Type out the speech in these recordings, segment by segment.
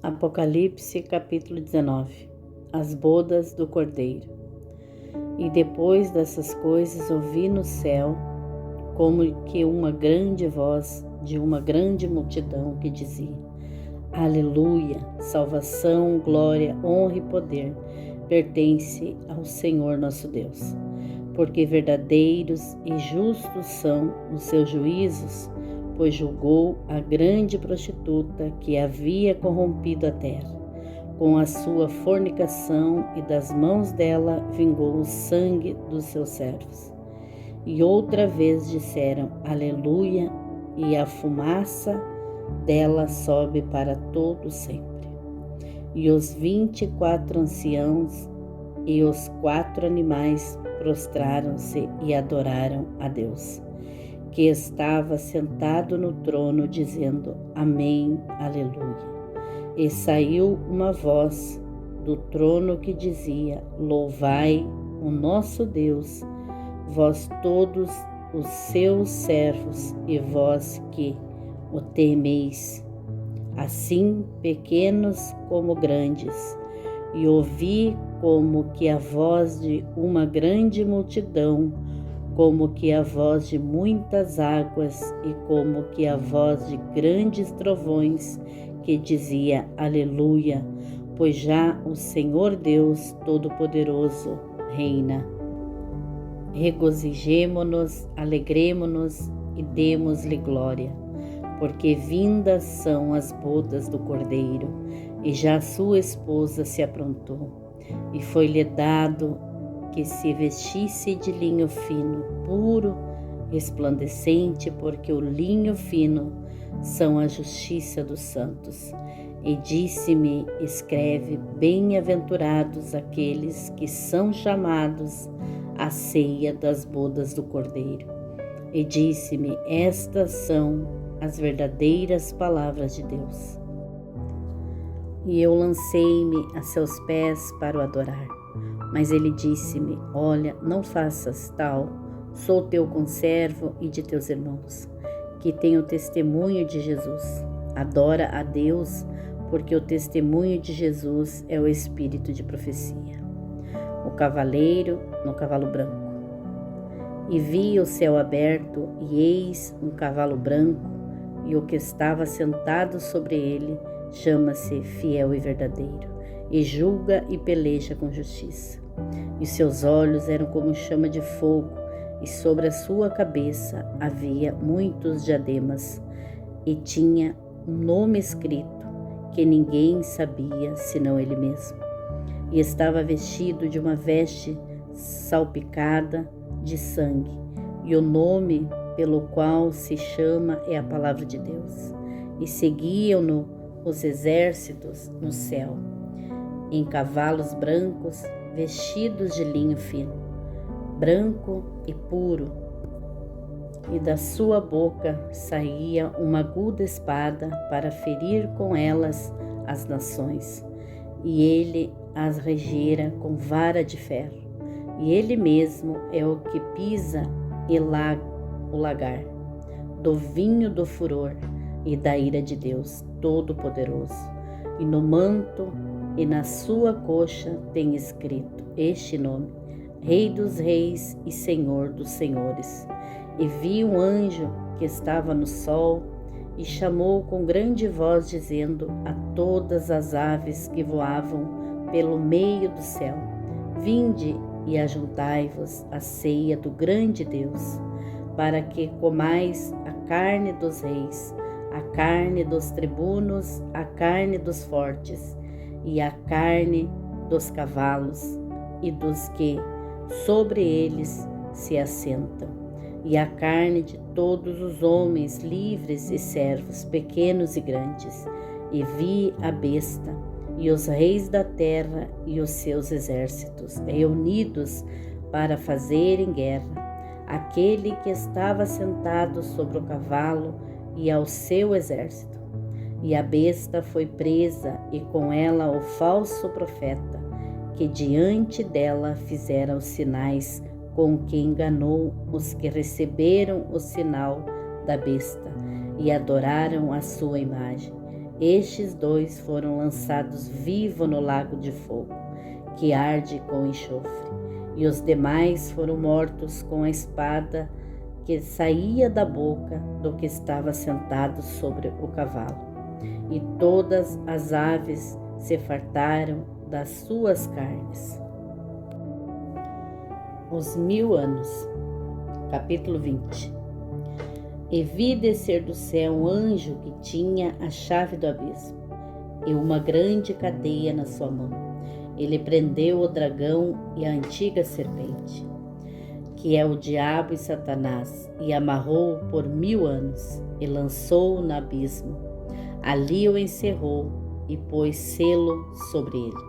Apocalipse capítulo 19. As bodas do Cordeiro. E depois dessas coisas ouvi no céu como que uma grande voz de uma grande multidão que dizia: Aleluia! Salvação, glória, honra e poder pertence ao Senhor nosso Deus, porque verdadeiros e justos são os seus juízos, pois julgou a grande prostituta que havia corrompido a terra. Com a sua fornicação, e das mãos dela vingou o sangue dos seus servos. E outra vez disseram: Aleluia, e a fumaça dela sobe para todo sempre. E os 24 anciãos e os 4 animais prostraram-se e adoraram a Deus, que estava sentado no trono, dizendo: Amém, Aleluia. E saiu uma voz do trono que dizia: Louvai o nosso Deus, vós todos os seus servos, e vós que o temeis, assim pequenos como grandes. E ouvi como que a voz de uma grande multidão, como que a voz de muitas águas, e como que a voz de grandes trovões, que dizia: Aleluia, pois já o Senhor Deus Todo-Poderoso reina. Regozijemo-nos, alegremo-nos e demos-lhe glória, porque vindas são as bodas do Cordeiro, e já sua esposa se aprontou, e foi-lhe dado que se vestisse de linho fino, puro, resplandecente, porque o linho fino são a justiça dos santos. E disse-me: escreve: bem-aventurados aqueles que são chamados à ceia das bodas do Cordeiro. E disse-me: estas são as verdadeiras palavras de Deus. E eu lancei-me a seus pés para o adorar. Mas ele disse-me: olha, não faças tal, sou teu conservo e de teus irmãos, que têm o testemunho de Jesus. Adora a Deus, porque o testemunho de Jesus é o espírito de profecia. O cavaleiro no cavalo branco. E vi o céu aberto, e eis um cavalo branco, e o que estava sentado sobre ele chama-se Fiel e Verdadeiro, e julga e peleja com justiça. E seus olhos eram como chama de fogo, e sobre a sua cabeça havia muitos diademas, e tinha um nome escrito, que ninguém sabia senão ele mesmo. E estava vestido de uma veste salpicada de sangue, e o nome pelo qual se chama é a Palavra de Deus. E seguiam-no os exércitos no céu, em cavalos brancos, vestidos de linho fino, branco e puro, e da sua boca saía uma aguda espada para ferir com elas as nações, e ele as regera com vara de ferro, e ele mesmo é o que pisa o lagar do vinho do furor e da ira de Deus Todo-Poderoso. E no manto e na sua coxa tem escrito este nome: Rei dos Reis e Senhor dos Senhores. E vi um anjo que estava no sol, e chamou com grande voz, dizendo a todas as aves que voavam pelo meio do céu: vinde e ajuntai-vos à ceia do grande Deus, para que comais a carne dos reis, a carne dos tribunos, a carne dos fortes, e a carne dos cavalos e dos que sobre eles se assentam, e a carne de todos os homens livres e servos, pequenos e grandes. E vi a besta e os reis da terra e os seus exércitos reunidos para fazerem guerra àquele que estava sentado sobre o cavalo e ao seu exército. E a besta foi presa, e com ela o falso profeta, que diante dela fizera os sinais, com que enganou os que receberam o sinal da besta e adoraram a sua imagem, Estes 2 foram lançados vivos no lago de fogo, que arde com enxofre, e os demais foram mortos com a espada que saía da boca do que estava sentado sobre o cavalo. E todas as aves se fartaram das suas carnes. Os 1000 anos. Capítulo 20. E vi descer do céu um anjo que tinha a chave do abismo e uma grande cadeia na sua mão. Ele prendeu o dragão e a antiga serpente, que é o diabo e Satanás, e amarrou-o por 1000 anos, e lançou-o no abismo. Ali o encerrou e pôs selo sobre ele,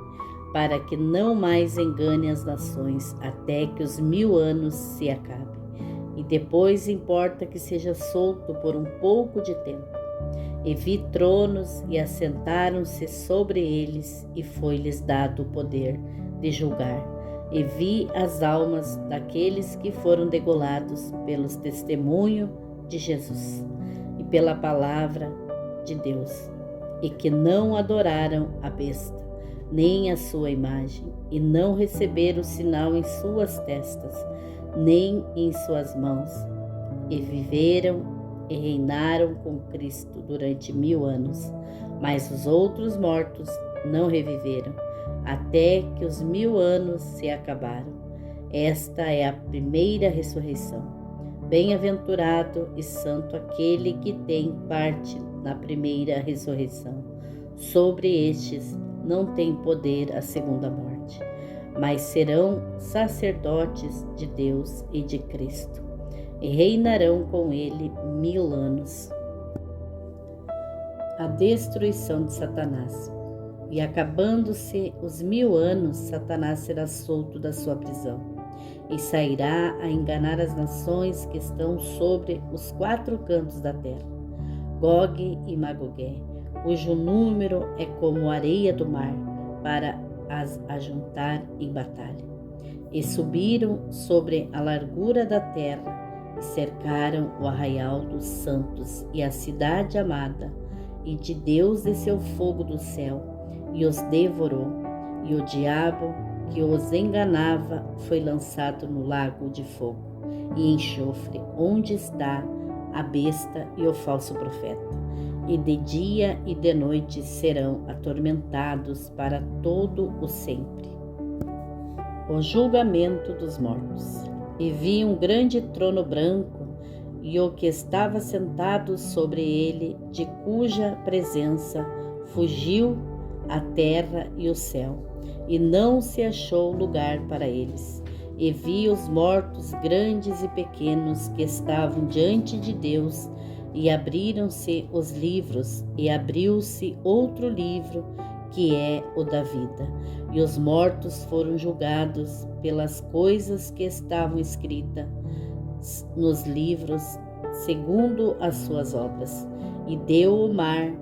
para que não mais engane as nações, até que os 1000 anos se acabem. E depois importa que seja solto por um pouco de tempo. E vi tronos, e assentaram-se sobre eles, e foi-lhes dado o poder de julgar. E vi as almas daqueles que foram degolados pelos testemunho de Jesus e pela palavra de Deus, e que não adoraram a besta, nem a sua imagem, e não receberam o sinal em suas testas, nem em suas mãos, e viveram e reinaram com Cristo durante 1000 anos. Mas os outros mortos não reviveram, até que os 1000 anos se acabaram. Esta é a primeira ressurreição. Bem-aventurado e santo aquele que tem parte na primeira ressurreição. Sobre estes não tem poder a segunda morte, mas serão sacerdotes de Deus e de Cristo, e reinarão com ele 1000 anos. A destruição de Satanás. E acabando-se os 1000 anos, Satanás será solto da sua prisão, e sairá a enganar as nações que estão sobre os 4 cantos da terra, Gog e Magogé, cujo número é como a areia do mar, para as ajuntar em batalha. E subiram sobre a largura da terra, e cercaram o arraial dos santos e a cidade amada, e de Deus desceu fogo do céu, e os devorou, e o diabo que os enganava foi lançado no lago de fogo e enxofre, onde está a besta e o falso profeta, e de dia e de noite serão atormentados para todo o sempre. O julgamento dos mortos. E vi um grande trono branco, e o que estava sentado sobre ele, de cuja presença fugiu a terra e o céu, e não se achou lugar para eles. E vi os mortos grandes e pequenos que estavam diante de Deus, e abriram-se os livros, e abriu-se outro livro, que é o da vida. E os mortos foram julgados pelas coisas que estavam escritas nos livros, segundo as suas obras. E deu o mar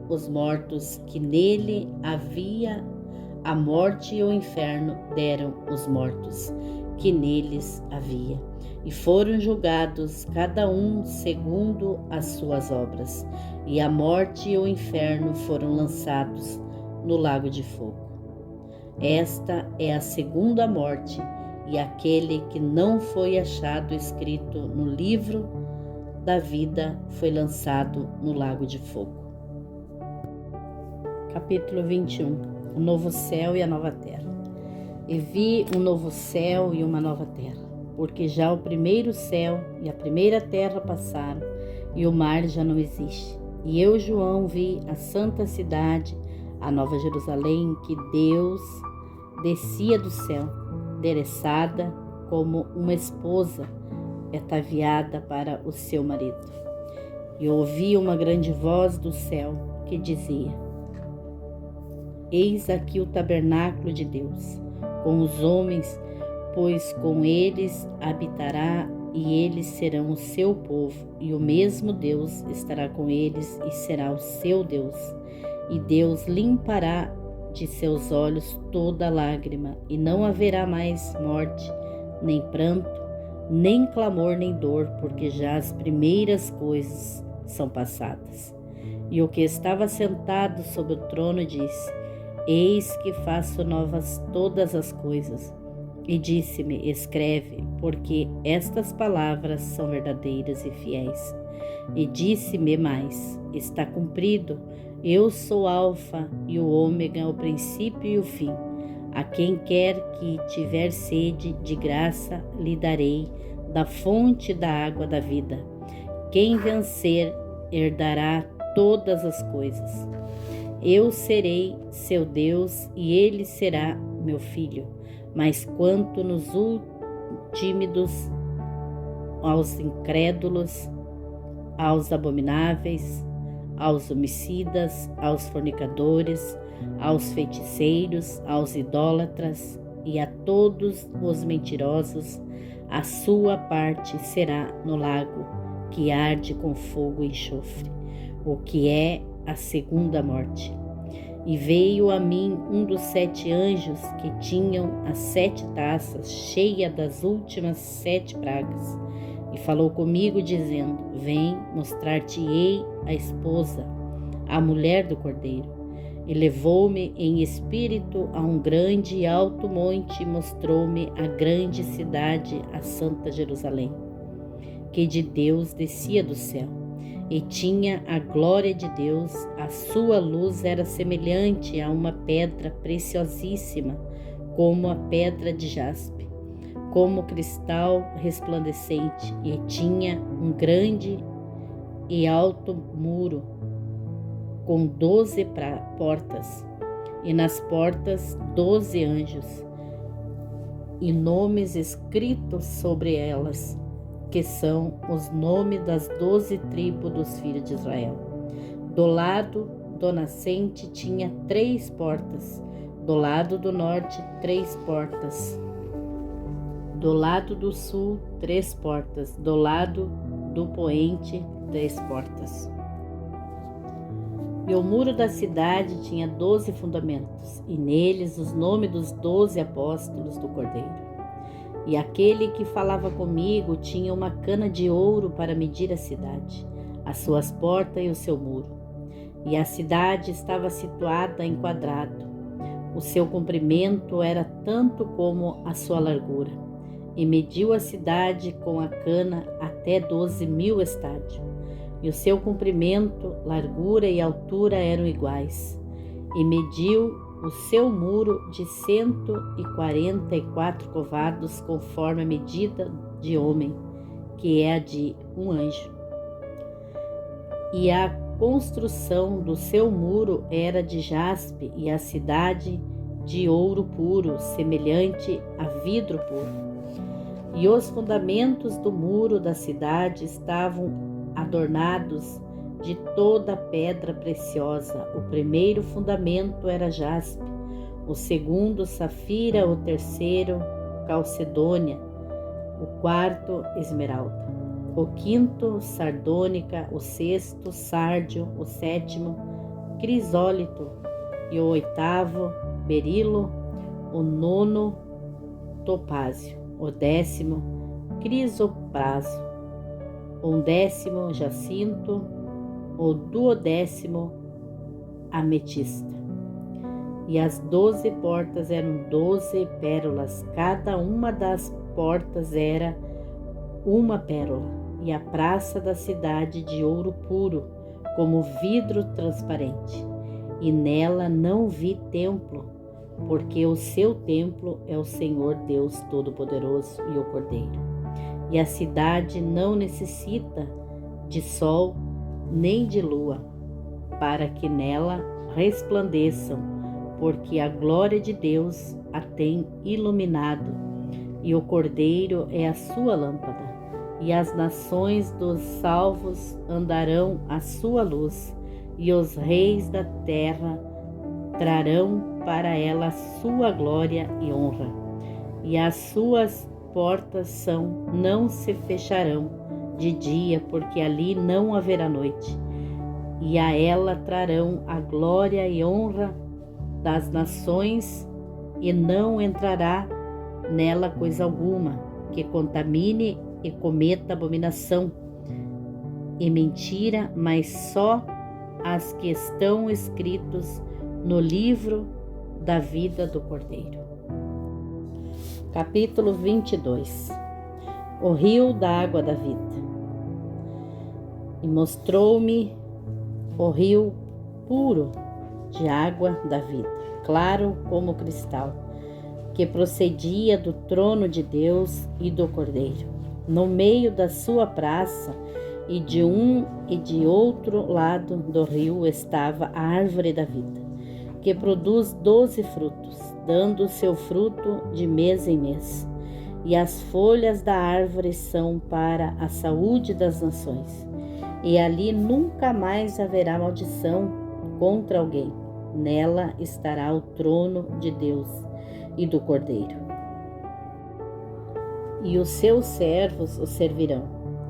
os mortos que nele havia. A morte e o inferno deram os mortos que neles havia, e foram julgados cada um segundo as suas obras. E a morte e o inferno foram lançados no lago de fogo. Esta é a segunda morte, e aquele que não foi achado escrito no livro da vida foi lançado no lago de fogo. Capítulo 21. O novo céu e a nova terra. E vi um novo céu e uma nova terra, porque já o primeiro céu e a primeira terra passaram, e o mar já não existe. E eu, João, vi a santa cidade, a nova Jerusalém, que Deus descia do céu, endereçada como uma esposa ataviada para o seu marido. E ouvi uma grande voz do céu que dizia: Eis aqui o tabernáculo de Deus com os homens, pois com eles habitará, e eles serão o seu povo, e o mesmo Deus estará com eles e será o seu Deus. E Deus limpará de seus olhos toda lágrima, e não haverá mais morte, nem pranto, nem clamor, nem dor, porque já as primeiras coisas são passadas. E o que estava sentado sobre o trono disse: Eis que faço novas todas as coisas. E disse-me: Escreve, porque estas palavras são verdadeiras e fiéis. E disse-me mais: Está cumprido. Eu sou Alfa e o Ômega, o princípio e o fim. A quem quer que tiver sede, de graça lhe darei da fonte da água da vida. Quem vencer herdará todas as coisas. Eu serei seu Deus e ele será meu filho. Mas quanto nos tímidos, aos incrédulos, aos abomináveis, aos homicidas, aos fornicadores, aos feiticeiros, aos idólatras e a todos os mentirosos, a sua parte será no lago que arde com fogo e enxofre, o que é a segunda morte. E veio a mim um dos 7 anjos que tinham as 7 taças cheias das últimas 7 pragas, e falou comigo dizendo: Vem, mostrar-te-ei a esposa, a mulher do Cordeiro. E levou-me em espírito a um grande e alto monte e mostrou-me a grande cidade, a Santa Jerusalém, que de Deus descia do céu, e tinha a glória de Deus. A sua luz era semelhante a uma pedra preciosíssima, como a pedra de jaspe, como cristal resplandecente, e tinha um grande e alto muro com 12 portas, e nas portas 12 anjos, e nomes escritos sobre elas, que são os nomes das 12 tribos dos filhos de Israel. Do lado do nascente tinha 3 portas, do lado do norte 3 portas, do lado do sul 3 portas, do lado do poente 3 portas. E o muro da cidade tinha 12 fundamentos, e neles os nomes dos 12 apóstolos do Cordeiro. E aquele que falava comigo tinha uma cana de ouro para medir a cidade, as suas portas e o seu muro. E a cidade estava situada em quadrado. O seu comprimento era tanto como a sua largura. E mediu a cidade com a cana até 12.000 estádios. E o seu comprimento, largura e altura eram iguais. E mediu o seu muro de 144 covados, conforme a medida de homem, que é a de um anjo. E a construção do seu muro era de jaspe, e a cidade de ouro puro, semelhante a vidro puro. E os fundamentos do muro da cidade estavam adornados de toda pedra preciosa. O primeiro fundamento era jaspe, o segundo safira, o terceiro calcedônia, o quarto esmeralda, o quinto sardônica, o sexto sárdio, o sétimo crisólito e o oitavo berilo, o nono topázio, o 10º crisopraso, o 11º jacinto, o 12º ametista. E as 12 portas eram 12 pérolas, cada uma das portas era uma pérola, e a praça da cidade de ouro puro, como vidro transparente. E nela não vi templo, porque o seu templo é o Senhor Deus Todo-Poderoso e o Cordeiro. E a cidade não necessita de sol nem de lua, para que nela resplandeçam, porque a glória de Deus a tem iluminado, e o Cordeiro é a sua lâmpada. E as nações dos salvos andarão à sua luz, e os reis da terra trarão para ela a sua glória e honra. E as suas portas não se fecharão de dia, porque ali não haverá noite. E a ela trarão a glória e honra das nações, e não entrará nela coisa alguma que contamine e cometa abominação e mentira, mas só as que estão escritos no livro da vida do Cordeiro. Capítulo 22. O rio da água da vida. E mostrou-me o rio puro de água da vida, claro como cristal, que procedia do trono de Deus e do Cordeiro. No meio da sua praça e de um e de outro lado do rio estava a árvore da vida, que produz 12 frutos, dando o seu fruto de mês em mês. E as folhas da árvore são para a saúde das nações. E ali nunca mais haverá maldição contra alguém. Nela estará o trono de Deus e do Cordeiro. E os seus servos o servirão,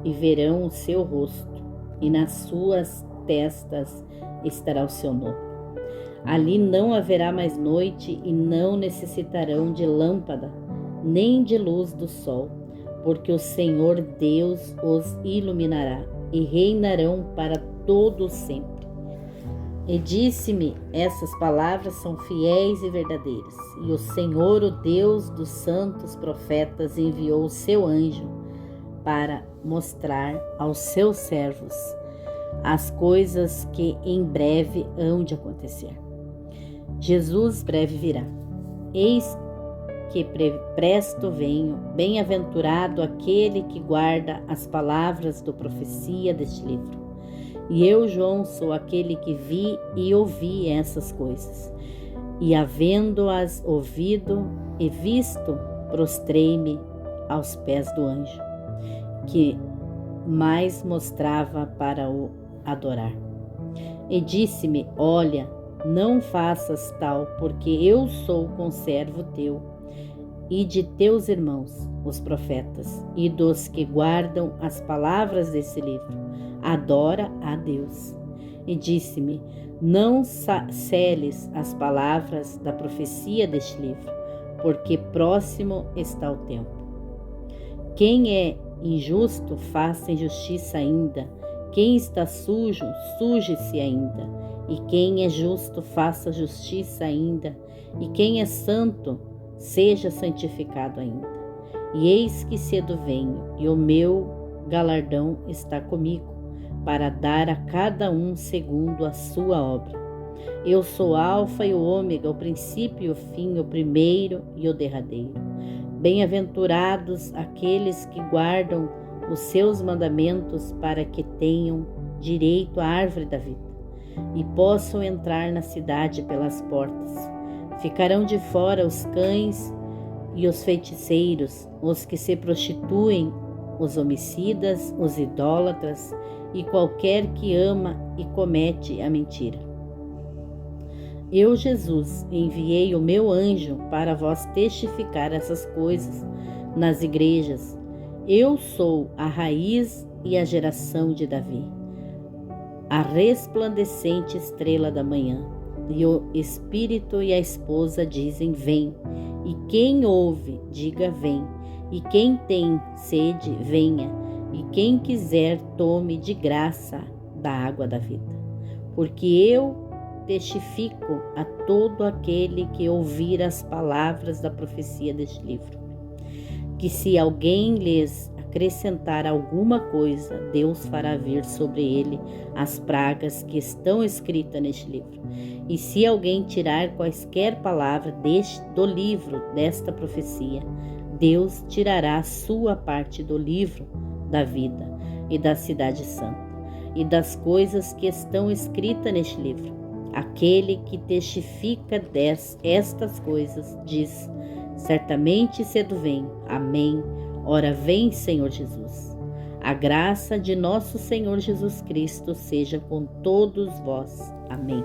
e verão o seu rosto, e nas suas testas estará o seu nome. Ali não haverá mais noite, e não necessitarão de lâmpada, nem de luz do sol, porque o Senhor Deus os iluminará, e reinarão para todo sempre. E disse-me: essas palavras são fiéis e verdadeiras. E o Senhor, o Deus dos santos profetas, enviou o seu anjo para mostrar aos seus servos as coisas que em breve hão de acontecer. Jesus breve virá. Eis que presto venho, bem-aventurado aquele que guarda as palavras da profecia deste livro. E eu, João, sou aquele que vi e ouvi essas coisas. E havendo-as ouvido e visto, prostrei-me aos pés do anjo, que mais mostrava para o adorar. E disse-me: olha, não faças tal, porque eu sou conservo teu e de teus irmãos, os profetas, e dos que guardam as palavras desse livro. Adora a Deus. E disse-me: não seles as palavras da profecia deste livro, porque próximo está o tempo. Quem é injusto, faça injustiça ainda. Quem está sujo, suje-se ainda. E quem é justo, faça justiça ainda. E quem é santo, seja santificado ainda. E eis que cedo venho, e o meu galardão está comigo, para dar a cada um segundo a sua obra. Eu sou o Alfa e o Ômega, o princípio e o fim, o primeiro e o derradeiro. Bem-aventurados aqueles que guardam os seus mandamentos, para que tenham direito à árvore da vida e possam entrar na cidade pelas portas. Ficarão de fora os cães e os feiticeiros, os que se prostituem, os homicidas, os idólatras e qualquer que ama e comete a mentira. Eu, Jesus, enviei o meu anjo para vós testificar essas coisas nas igrejas. Eu sou a raiz e a geração de Davi, a resplandecente estrela da manhã. E o Espírito e a esposa dizem: vem. E quem ouve, diga: vem. E quem tem sede, venha. E quem quiser, tome de graça da água da vida. Porque eu testifico a todo aquele que ouvir as palavras da profecia deste livro, que se alguém lhes acrescentar alguma coisa, Deus fará vir sobre ele as pragas que estão escritas neste livro. E se alguém tirar quaisquer palavras do livro desta profecia, Deus tirará a sua parte do livro da vida e da cidade santa e das coisas que estão escritas neste livro. Aquele que testifica estas coisas diz: certamente cedo vem. Amém. Ora vem, Senhor Jesus. A graça de nosso Senhor Jesus Cristo seja com todos vós. Amém.